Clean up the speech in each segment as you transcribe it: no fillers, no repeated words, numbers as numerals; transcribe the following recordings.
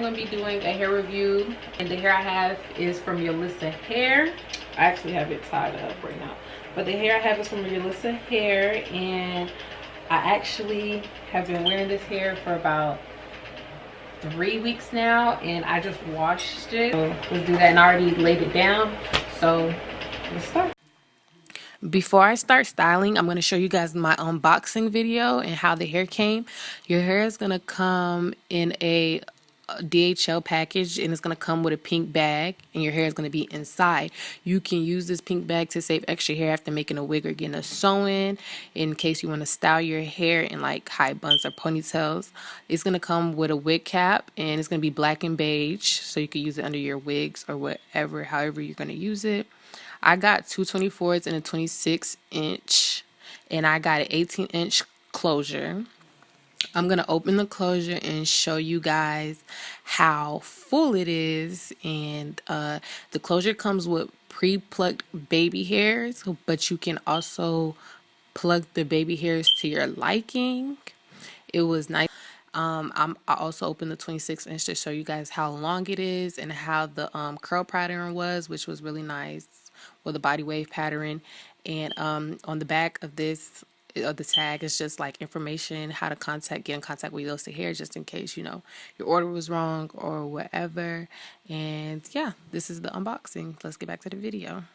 going to be doing a hair review, and the hair I have is from Yolissa hair. I actually have it tied up right now, but the hair I have is from Yolissa hair, and I actually have been wearing this hair for about 3 weeks now, and I just washed it. So let's do that, and I already laid it down, so let's start. Before I start styling, I'm going to show you guys my unboxing video and how the hair came. Your hair is going to come in a DHL package, and it's going to come with a pink bag, and your hair is going to be inside. You can use this pink bag to save extra hair after making a wig or getting a sew-in, in case you want to style your hair in like high buns or ponytails. It's going to come with a wig cap, and it's going to be black and beige, so you can use it under your wigs or whatever, however you're going to use it. I got two 24s and a 26-inch, and I got an 18-inch closure. I'm going to open the closure and show you guys how full it is. And the closure comes with pre-plucked baby hairs, but you can also plug the baby hairs to your liking. It was nice. I also opened the 26-inch to show you guys how long it is and how the curl pattern was, which was really nice, with the body wave pattern. And on the back of this, of the tag, is just like information, how to get in contact with Yolissa hair, just in case, you know, your order was wrong or whatever. And yeah, this is the unboxing. Let's get back to the video.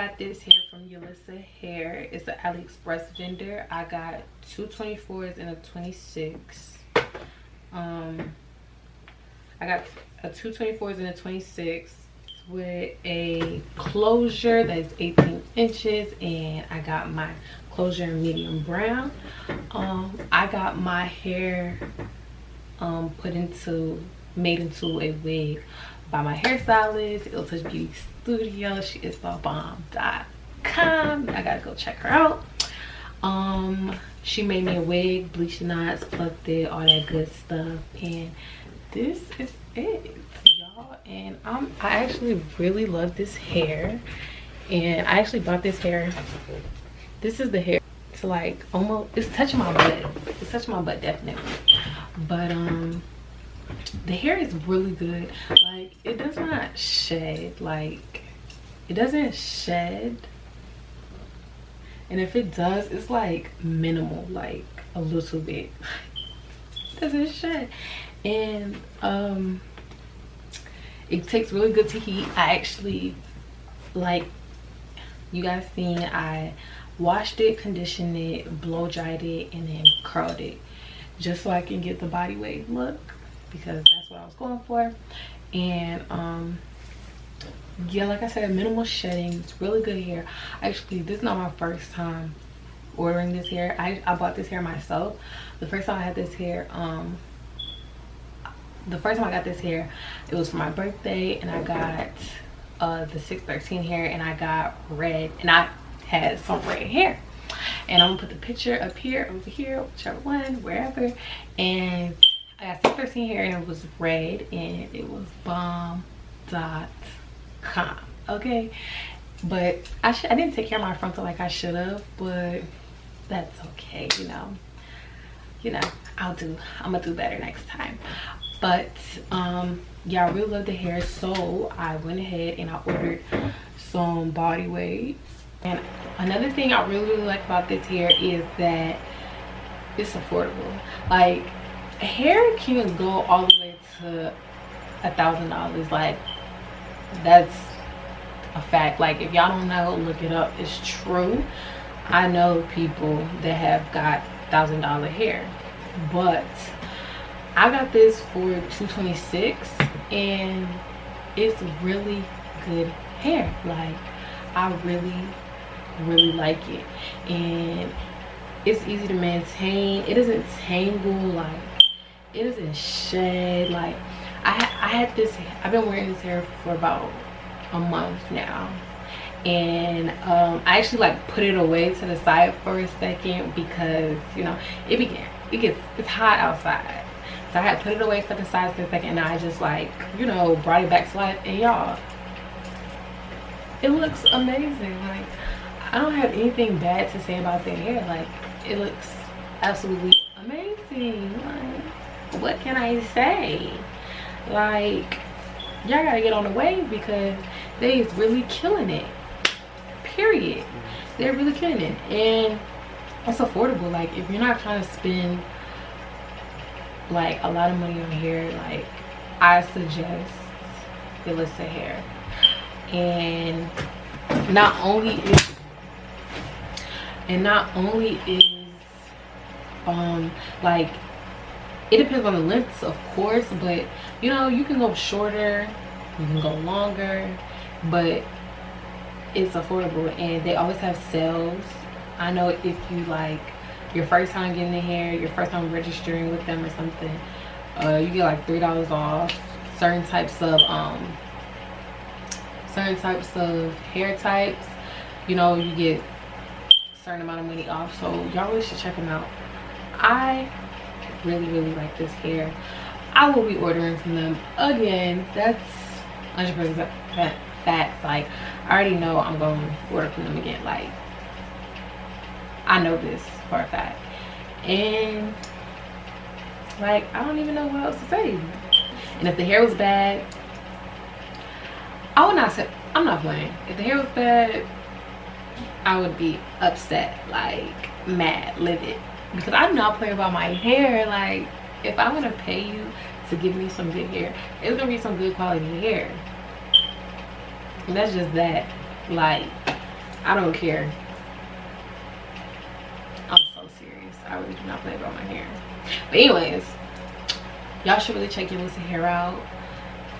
got this hair from Yolissa Hair. It's an AliExpress vendor. I got two 24s and a 26. I got a two 24s and a 26 with a closure that's 18 inches, and I got my closure in medium brown. I got my hair made into a wig by my hairstylist, It'll Touch Beauty Studio. She is the bomb.com. I gotta go check her out. She made me a wig, bleached knots, plucked it, all that good stuff, and this is it, y'all. And I actually really love this hair, and I actually bought this hair. This is the hair. It's like almost, it's touching my butt. It's touching my butt definitely, but the hair is really good. Like, it does not shed. Like, it doesn't shed, and if it does, it's like minimal, like a little bit. It doesn't shed. And it takes really good to heat. I actually, like you guys seen, I washed it, conditioned it, blow dried it, and then curled it just so I can get the body wave look, because that's what I was going for. And yeah, like I said, minimal shedding. It's really good hair. Actually, this is not my first time ordering this hair. I bought this hair myself. The first time I had this hair, the first time I got this hair, it was for my birthday, and I got the 613 hair, and I got red, and I had some red hair. And I'm gonna put the picture up here, over here, whichever one, wherever. And I got 613 hair, and it was red, and it was bomb.com. Okay, but I didn't take care of my frontal like I should have, but that's okay. You know, I'm gonna do better next time. But yeah, I really love the hair, so I went ahead and I ordered some body waves. And another thing I really like about this hair is that it's affordable. Like, hair can go all the way to $1,000. Like, that's a fact. Like, if y'all don't know, look it up. It's true. I know people that have got $1,000 hair, but I got this for $226, and it's really good hair. Like, I really like it, and it's easy to maintain. It doesn't tangle, like, it doesn't shed. Like, I've been wearing this hair for about a month now, and I actually like put it away to the side for a second, because you know it's hot outside. So I had put it away for the side for a second, and I just, like, you know, brought it back to life. And y'all, it looks amazing. Like, I don't have anything bad to say about their hair. Like, it looks absolutely amazing. Like, what can I say? Like, y'all gotta get on the wave, because they is really killing it. Period. They're really killing it, and it's affordable. Like, if you're not trying to spend like a lot of money on hair, like, I suggest Yolissa Hair. And not only is like, it depends on the lengths, of course, but you know, you can go shorter, you can go longer, but it's affordable, and they always have sales. I know if you, like, your first time getting the hair, your first time registering with them or something, you get like $3 off certain types of hair types. You know, you get a certain amount of money off, so y'all really should check them out. I really like this hair. I will be ordering from them again. That's 100% facts. Like, I already know I'm going to order from them again. Like, I know this for a fact. And like, I don't even know what else to say. And if the hair was bad, I would not say, I'm not playing. If the hair was bad, I would be upset, like mad, livid, because I'm not playing about my hair. Like, if I'm gonna pay you to give me some good hair, it's gonna be some good quality hair. And that's just that. Like, I don't care. I'm so serious. I really do not play about my hair. But anyways, y'all should really check Yolissa hair out.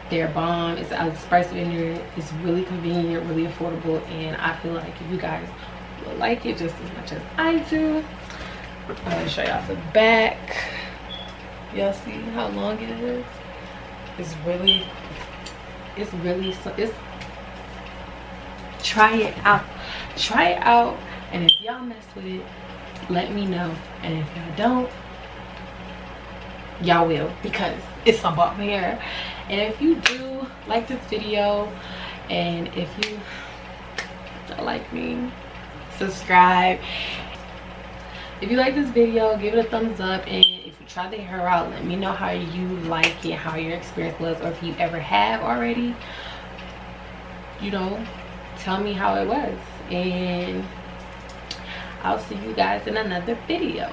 They're bomb. It's price vendor. It's really convenient, really affordable, and I feel like you guys will like it just as much as I do. I'm gonna show y'all the back. Y'all see how long it is? It's really so it's try it out. Try it out, and if y'all mess with it, let me know. And if y'all don't, y'all will, because it's some bomb hair. And if you do like this video, and if you don't like me, subscribe. If you like this video, give it a thumbs up, and if you try the hair out, let me know how you like it, how your experience was, or if you ever have already, you know, tell me how it was. And I'll see you guys in another video.